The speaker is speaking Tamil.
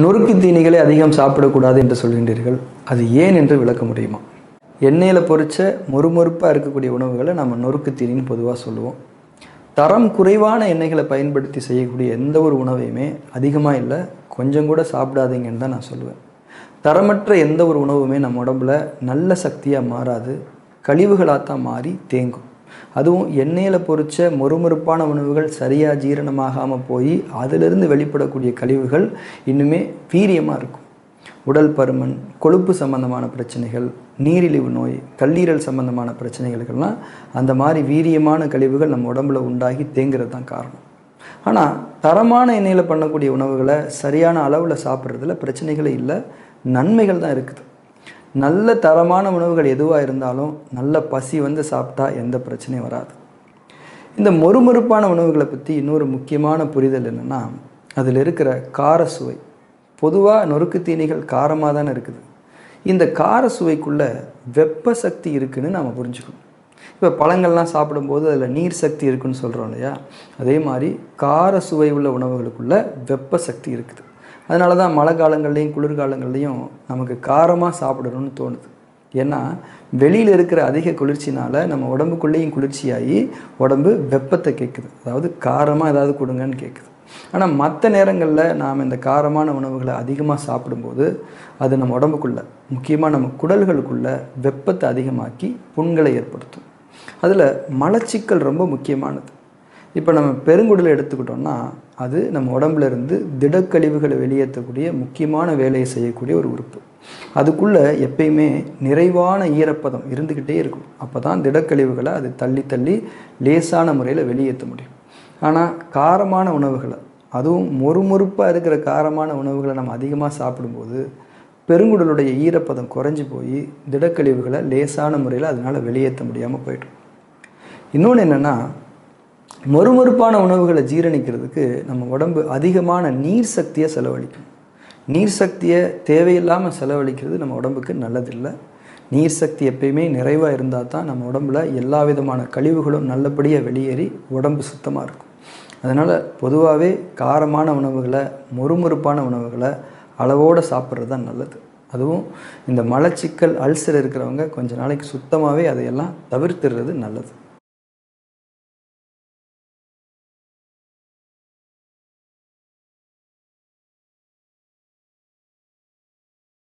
நொறுக்கு தீனிகளை அதிகம் சாப்பிடக்கூடாது என்று சொல்கின்றீர்கள். அது ஏன் என்று விளக்க முடியுமா? எண்ணெயில் பொரிச்ச மொறுமொறுப்பாக இருக்கக்கூடிய உணவுகளை நம்ம நொறுக்கு தீனின்னு பொதுவாக சொல்லுவோம். தரம் குறைவான எண்ணெய்களை பயன்படுத்தி செய்யக்கூடிய எந்த ஒரு உணவையுமே அதிகமாக இல்லை, கொஞ்சம் கூட சாப்பிடாதீங்கன்னு தான் நான் சொல்லுவேன். தரமற்ற எந்த ஒரு உணவுமே நம்ம உடம்புல நல்ல சக்தியாக மாறாது, கழிவுகளாக தான் மாறி தேங்கும். அதுவும் எண்ணெயில் பொரிச்ச மொறுமொறுப்பான உணவுகள் சரியாக ஜீரணமாகாமல் போய் அதிலிருந்து வெளிப்படக்கூடிய கழிவுகள் இன்னுமே வீரியமாக இருக்கும். உடல் பருமன், கொழுப்பு சம்பந்தமான பிரச்சனைகள், நீரிழிவு நோய், கல்லீரல் சம்பந்தமான பிரச்சனைகளுக்கெல்லாம் அந்த மாதிரி வீரியமான கழிவுகள் நம்ம உடம்புல உண்டாகி தேங்கிறது தான் காரணம். ஆனால் தரமான எண்ணெயில் பண்ணக்கூடிய உணவுகளை சரியான அளவில் சாப்பிட்றதுல பிரச்சனைகளே இல்லை, நன்மைகள் தான் இருக்குது. நல்ல தரமான உணவுகள் எதுவாக இருந்தாலும் நல்ல பசி வந்து சாப்பிட்டா எந்த பிரச்சனையும் வராது. இந்த மொறுமொறுப்பான உணவுகளை பற்றி இன்னொரு முக்கியமான புரிதல் என்னென்னா, அதில் இருக்கிற கார சுவை. பொதுவாக நொறுக்கு தீனிகள் காரமாக தானே இருக்குது. இந்த கார சுவைக்குள்ளே வெப்ப சக்தி இருக்குதுன்னு நாம் புரிஞ்சுக்கணும். இப்போ பழங்கள்லாம் சாப்பிடும்போது அதில் நீர் சக்தி இருக்குதுன்னு சொல்கிறோம் இல்லையா, அதே மாதிரி கார சுவை உள்ள உணவுகளுக்குள்ளே வெப்ப சக்தி இருக்குது. அதனால தான் மழை காலங்கள்லேயும் குளிர்காலங்கள்லேயும் நமக்கு காரமாக சாப்பிடணும்னு தோணுது. ஏன்னா வெளியில் இருக்கிற அதிக குளிர்ச்சினால் நம்ம உடம்புக்குள்ளேயும் குளிர்ச்சியாகி உடம்பு வெப்பத்தை கேட்குது, அதாவது காரமாக ஏதாவது கொடுங்கன்னு கேட்குது. ஆனால் மற்ற நேரங்களில் நாம் இந்த காரமான உணவுகளை அதிகமாக சாப்பிடும்போது அது நம்ம உடம்புக்குள்ளே, முக்கியமாக நம்ம குடல்களுக்குள்ளே வெப்பத்தை அதிகமாக்கி புண்களை ஏற்படுத்தும். அதில் மலச்சிக்கல் ரொம்ப முக்கியமானது. இப்போ நம்ம பெருங்குடலை எடுத்துக்கிட்டோம்னா அது நம்ம உடம்புல இருந்து திடக்கழிவுகளை வெளியேற்றக்கூடிய முக்கியமான வேலையை செய்யக்கூடிய ஒரு உறுப்பு. அதுக்குள்ளே எப்பயுமே நிறைவான ஈரப்பதம் இருந்துக்கிட்டே இருக்கும். அப்போ தான் திடக்கழிவுகளை அது தள்ளி தள்ளி லேசான முறையில் வெளியேற்ற முடியும். ஆனால் காரமான உணவுகளை, அதுவும் மொறுமொறுப்பாக இருக்கிற காரமான உணவுகளை நம்ம அதிகமாக சாப்பிடும்போது பெருங்குடலுடைய ஈரப்பதம் குறைஞ்சி போய் திடக்கழிவுகளை லேசான முறையில் அதனால் வெளியேற்ற முடியாமல் போய்டும். இன்னொன்று என்னென்னா, மொறுமொறுப்பான உணவுகளை ஜீரணிக்கிறதுக்கு நம்ம உடம்பு அதிகமான நீர் சக்தியை செலவழிக்கும். நீர் சக்தியை தேவையில்லாமல் செலவழிக்கிறது நம்ம உடம்புக்கு நல்லதில்லை. நீர் சக்தி எப்பயுமே நிறைவாக இருந்தால் தான் நம்ம உடம்புல எல்லா விதமான கழிவுகளும் நல்லபடியாக வெளியேறி உடம்பு சுத்தமாக இருக்கும். அதனால் பொதுவாகவே காரமான உணவுகளை, மொறுமொறுப்பான உணவுகளை அளவோடு சாப்பிட்றது தான் நல்லது. அதுவும் இந்த மலச்சிக்கல், அல்சர் இருக்கிறவங்க கொஞ்ச நாளைக்கு சுத்தமாகவே அதையெல்லாம் தவிர்த்துடுறது நல்லது.